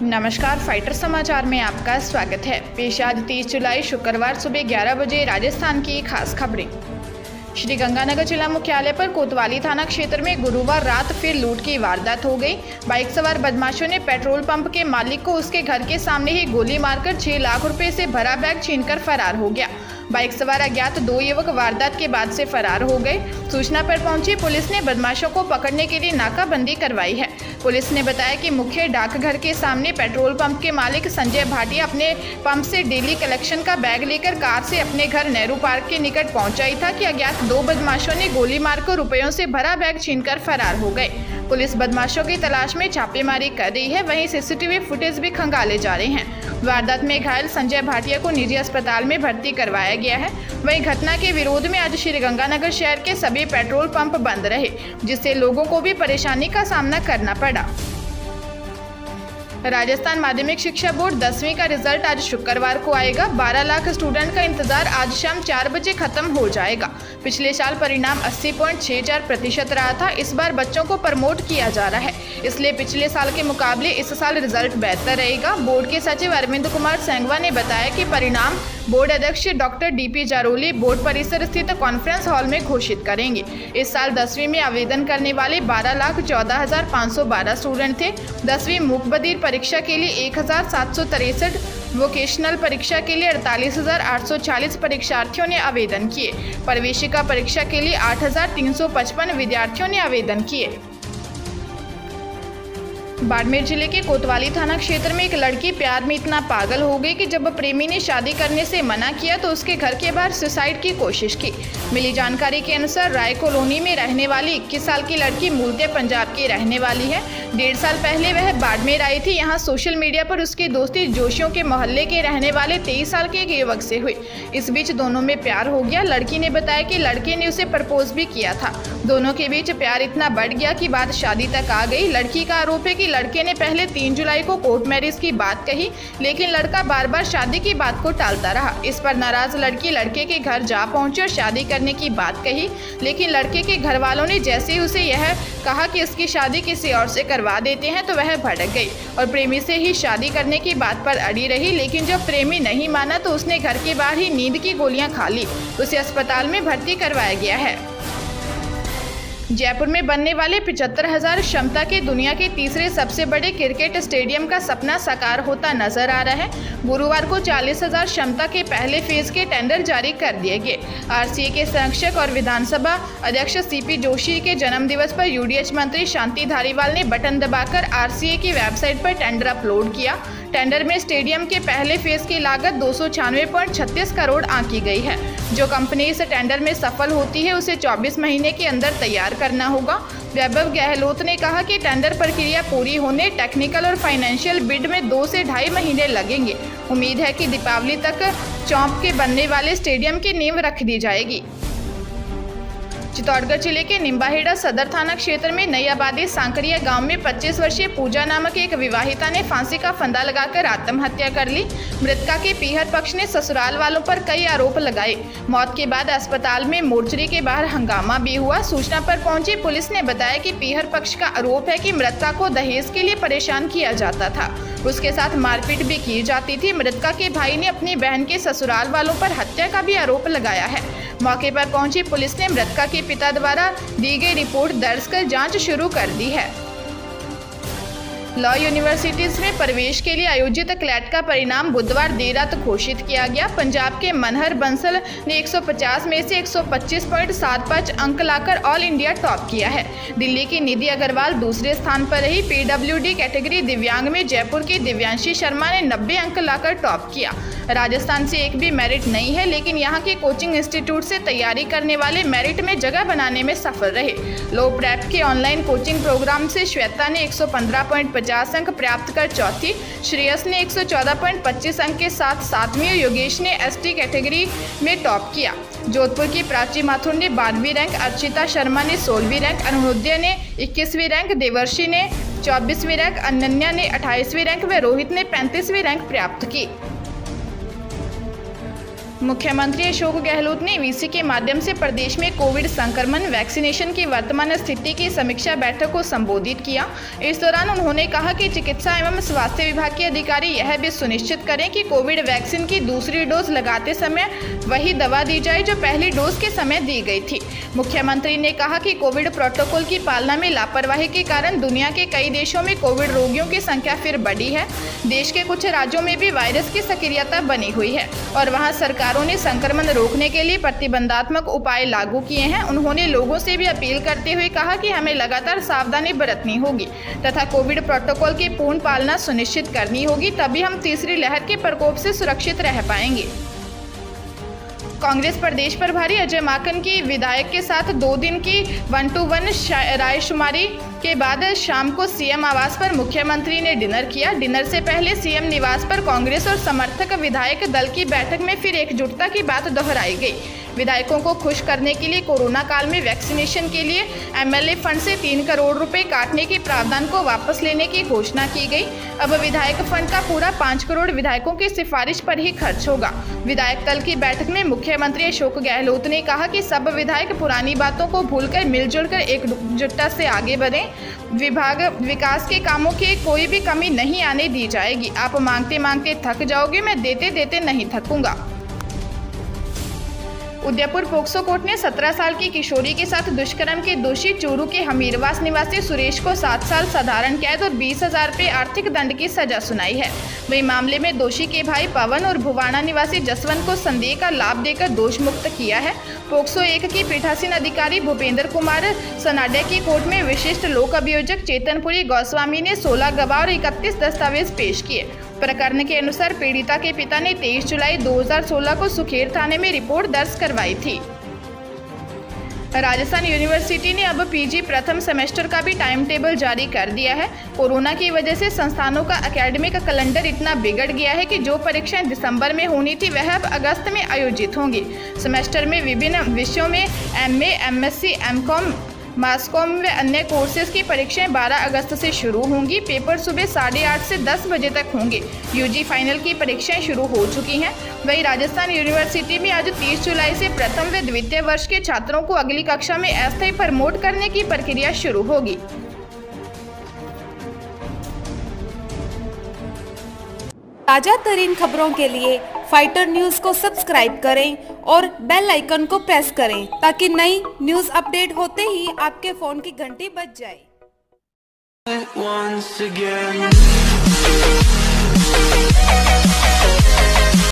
नमस्कार, फाइटर समाचार में आपका स्वागत है। पेश आज 30 जुलाई शुक्रवार सुबह 11 बजे राजस्थान की खास खबरें। श्रीगंगानगर जिला मुख्यालय पर कोतवाली थाना क्षेत्र में गुरुवार रात फिर लूट की वारदात हो गई। बाइक सवार बदमाशों ने पेट्रोल पंप के मालिक को उसके घर के सामने ही गोली मारकर 6 लाख रुपए से भरा बैग छीनकर फरार हो गया। बाइक सवार अज्ञात 2 युवक वारदात के बाद से फरार हो गए। सूचना पर पहुंची पुलिस ने बदमाशों को पकड़ने के लिए नाकाबंदी करवाई है। पुलिस ने बताया कि मुख्य डाकघर के सामने पेट्रोल पंप के मालिक संजय भाटिया अपने पंप से डेली कलेक्शन का बैग लेकर कार से अपने घर नेहरू पार्क के निकट पहुंचा ही था कि अज्ञात 2 बदमाशों ने गोली मारकर रुपयों से भरा बैग छीनकर फरार हो गए। पुलिस बदमाशों की तलाश में छापेमारी कर रही है, वहीं सीसीटीवी फुटेज भी खंगाले जा रहे हैं। वारदात में घायल संजय भाटिया को निजी अस्पताल में भर्ती करवाया गया है। वहीं घटना के विरोध में आज श्रीगंगानगर शहर के सभी पेट्रोल पंप बंद रहे, जिससे लोगों को भी परेशानी का सामना करना पड़ा। राजस्थान माध्यमिक शिक्षा बोर्ड 10वीं का रिजल्ट आज शुक्रवार को आएगा। 12 लाख स्टूडेंट का इंतजार आज शाम 4 बजे खत्म हो जाएगा। पिछले साल परिणाम 80.64% रहा था। इस बार बच्चों को प्रमोट किया जा रहा है, इसलिए पिछले साल के मुकाबले इस साल रिजल्ट बेहतर रहेगा। बोर्ड के सचिव अरविंद कुमार सेंगवा ने बताया कि परिणाम बोर्ड अध्यक्ष डॉक्टर डीपी जारोली बोर्ड परिसर स्थित कॉन्फ्रेंस हॉल में घोषित करेंगे। इस साल 10वीं में आवेदन करने वाले 12,14,512 स्टूडेंट थे। 10वीं मूक बधिर परीक्षा के लिए 1,763, वोकेशनल परीक्षा के लिए 48,840 परीक्षार्थियों ने आवेदन किए। प्रवेशिका परीक्षा के लिए 8,355 विद्यार्थियों ने आवेदन किए। बाड़मेर जिले के कोतवाली थाना क्षेत्र में एक लड़की प्यार में इतना पागल हो गई कि जब प्रेमी ने शादी करने से मना किया तो उसके घर के बाहर सुसाइड की कोशिश की। मिली जानकारी के अनुसार राय कॉलोनी में रहने वाली 21 साल की लड़की मूलतः पंजाब की रहने वाली है। 1.5 साल पहले वह बाड़मेर आई थी। यहाँ सोशल मीडिया पर उसकी दोस्ती जोशियों के मोहल्ले के रहने वाले 23 साल के एक युवक से हुई। इस बीच दोनों में प्यार हो गया। लड़की ने बताया कि लड़के ने उसे प्रपोज भी किया था। दोनों के बीच प्यार इतना बढ़ गया कि बात शादी तक आ गई। लड़की का आरोप है कि लड़के ने पहले 3 जुलाई को कोर्ट मैरिज की बात कही, लेकिन लड़का बार बार शादी की बात को टालता रहा। इस पर नाराज लड़की लड़के के घर जा पहुंची और शादी करने की बात कही, लेकिन लड़के के घर वालों ने जैसे ही उसे यह कहा कि उसकी शादी किसी और से करवा देते हैं तो वह भड़क गई और प्रेमी से ही शादी करने की बात पर अड़ी रही। लेकिन जब प्रेमी नहीं माना तो उसने घर के बाहर ही नींद की गोलियां खा ली। उसे अस्पताल में भर्ती करवाया गया है। जयपुर में बनने वाले 75,000 क्षमता के दुनिया के तीसरे सबसे बड़े क्रिकेट स्टेडियम का सपना साकार होता नजर आ रहा है। गुरुवार को 40,000 क्षमता के पहले फेज के टेंडर जारी कर दिए गए। आरसीए के संरक्षक और विधानसभा अध्यक्ष सीपी जोशी के जन्मदिवस पर यूडीएच मंत्री शांति धारीवाल ने बटन दबाकर आरसीए की वेबसाइट पर टेंडर अपलोड किया। टेंडर में स्टेडियम के पहले फेज की लागत 296.36 करोड़ आंकी गई है। जो कंपनी इस टेंडर में सफल होती है उसे 24 महीने के अंदर तैयार करना होगा। वैभव गहलोत ने कहा कि टेंडर प्रक्रिया पूरी होने टेक्निकल और फाइनेंशियल बिड में 2 से ढाई महीने लगेंगे। उम्मीद है कि दीपावली तक चौंप के बनने वाले स्टेडियम की नींव रख दी जाएगी। चित्तौड़गढ़ जिले के निम्बाहेड़ा सदर थाना क्षेत्र में नई आबादी सांकरिया गांव में 25 वर्षीय पूजा नामक एक विवाहिता ने फांसी का फंदा लगाकर आत्महत्या कर ली। मृतका के पीहर पक्ष ने ससुराल वालों पर कई आरोप लगाए। मौत के बाद अस्पताल में मोर्चरी के बाहर हंगामा भी हुआ। सूचना पर पहुंची पुलिस ने बताया कि पीहर पक्ष का आरोप है कि मृतका को दहेज के लिए परेशान किया जाता था, उसके साथ मारपीट भी की जाती थी। मृतका के भाई ने अपनी बहन के ससुराल वालों पर हत्या का भी आरोप लगाया है। मौके पर पहुंची पुलिस ने मृतका के पिता द्वारा दी गई रिपोर्ट दर्ज कर जांच शुरू कर दी है। लॉ यूनिवर्सिटीज में प्रवेश के लिए आयोजित क्लैट का परिणाम बुधवार देर रात घोषित किया गया। पंजाब के मनहर बंसल ने 150 में से 125.75 अंक लाकर ऑल इंडिया टॉप किया है। दिल्ली की निधि अग्रवाल दूसरे स्थान पर रही। पीडब्ल्यूडी कैटेगरी दिव्यांग में जयपुर की दिव्यांशी शर्मा ने 90 अंक लाकर टॉप किया। राजस्थान से एक भी मेरिट नहीं है, लेकिन यहाँ के कोचिंग इंस्टीट्यूट से तैयारी करने वाले मेरिट में जगह बनाने में सफल रहे। लो प्रेप के ऑनलाइन कोचिंग प्रोग्राम से श्वेता ने 115.50 अंक प्राप्त कर चौथी, श्रेयस ने 114.25 अंक के साथ 7वीं और योगेश ने एसटी कैटेगरी में टॉप किया। जोधपुर की प्राची माथुर ने 12वीं रैंक, अर्चिता शर्मा ने 16वीं रैंक, अनुरुद्या ने 21वीं रैंक, देवर्षि ने 24वीं रैंक, अनन्या ने 28वीं रैंक व रोहित ने 35वीं रैंक प्राप्त की। मुख्यमंत्री अशोक गहलोत ने वीसी के माध्यम से प्रदेश में कोविड संक्रमण वैक्सीनेशन की वर्तमान स्थिति की समीक्षा बैठक को संबोधित किया। इस दौरान उन्होंने कहा कि चिकित्सा एवं स्वास्थ्य विभाग के अधिकारी यह भी सुनिश्चित करें कि कोविड वैक्सीन की दूसरी डोज लगाते समय वही दवा दी जाए जो पहली डोज के समय दी गई थी। मुख्यमंत्री ने कहा कि कोविड प्रोटोकॉल की पालना में लापरवाही के कारण दुनिया के कई देशों में कोविड रोगियों की संख्या फिर बढ़ी है। देश के कुछ राज्यों में भी वायरस की सक्रियता बनी हुई है और वहां सरकारों ने संक्रमण रोकने के लिए प्रतिबंधात्मक उपाय लागू किए हैं। उन्होंने लोगों से भी अपील करते हुए कहा कि हमें लगातार सावधानी बरतनी होगी तथा कोविड प्रोटोकॉल की पूर्ण पालना सुनिश्चित करनी होगी, तभी हम तीसरी लहर के प्रकोप से सुरक्षित रह पाएंगे। कांग्रेस प्रदेश प्रभारी अजय माकन की विधायक के साथ 2 दिन की 1-to-1 रायशुमारी के बाद शाम को सीएम आवास पर मुख्यमंत्री ने डिनर किया। डिनर से पहले सीएम निवास पर कांग्रेस और समर्थक विधायक दल की बैठक में फिर एकजुटता की बात दोहराई गई। विधायकों को खुश करने के लिए कोरोना काल में वैक्सीनेशन के लिए एमएलए फंड से 3 करोड़ रुपए काटने के प्रावधान को वापस लेने की घोषणा की गई। अब विधायक फंड का पूरा 5 करोड़ विधायकों की सिफारिश पर ही खर्च होगा। विधायक दल की बैठक में मुख्यमंत्री अशोक गहलोत ने कहा कि सब विधायक पुरानी बातों को भूलकर मिलजुल कर एकजुटता से आगे बढ़ें। विभाग विकास के कामों की कोई भी कमी नहीं आने दी जाएगी। आप मांगते मांगते थक जाओगे, मैं देते देते नहीं थकूंगा। उदयपुर पोक्सो कोर्ट ने 17 साल की किशोरी के साथ दुष्कर्म के दोषी चूरू के हमीरवास निवासी सुरेश को 7 साल साधारण कैद और 20,000 रुपये आर्थिक दंड की सजा सुनाई है। वही मामले में दोषी के भाई पवन और भुवाना निवासी जसवंत को संदेह का लाभ देकर दोष मुक्त किया है। पोक्सो 1 की पीठासीन अधिकारी भूपेंद्र कुमार सनाडे की कोर्ट में विशिष्ट लोक अभियोजक चेतनपुरी गोस्वामी ने 16 गवाह और 31 दस्तावेज पेश किए। प्रकरण के अनुसार पीड़िता के पिता ने 23 जुलाई 2016 को सुखेर थाने में रिपोर्ट दर्ज करवाई थी। राजस्थान यूनिवर्सिटी ने अब पीजी प्रथम सेमेस्टर का भी टाइम टेबल जारी कर दिया है। कोरोना की वजह से संस्थानों का एकेडमिक कैलेंडर इतना बिगड़ गया है कि जो परीक्षाएं दिसंबर में होनी थी वह अब अगस्त में आयोजित होंगी। सेमेस्टर में विभिन्न विषयों में एमए, एमएससी, एमकॉम, मासकॉम व अन्य कोर्सेज की परीक्षाएं 12 अगस्त से शुरू होंगी। पेपर सुबह 8:30 से 10 बजे तक होंगे। यूजी फाइनल की परीक्षाएं शुरू हो चुकी हैं। वहीं राजस्थान यूनिवर्सिटी में आज 30 जुलाई से प्रथम व द्वितीय वर्ष के छात्रों को अगली कक्षा में अस्थायी प्रमोट करने की प्रक्रिया शुरू होगी। ताजा तरीन खबरों के लिए फाइटर न्यूज को सब्सक्राइब करें और बेल आइकन को प्रेस करें ताकि नई न्यूज अपडेट होते ही आपके फोन की घंटी बज जाए।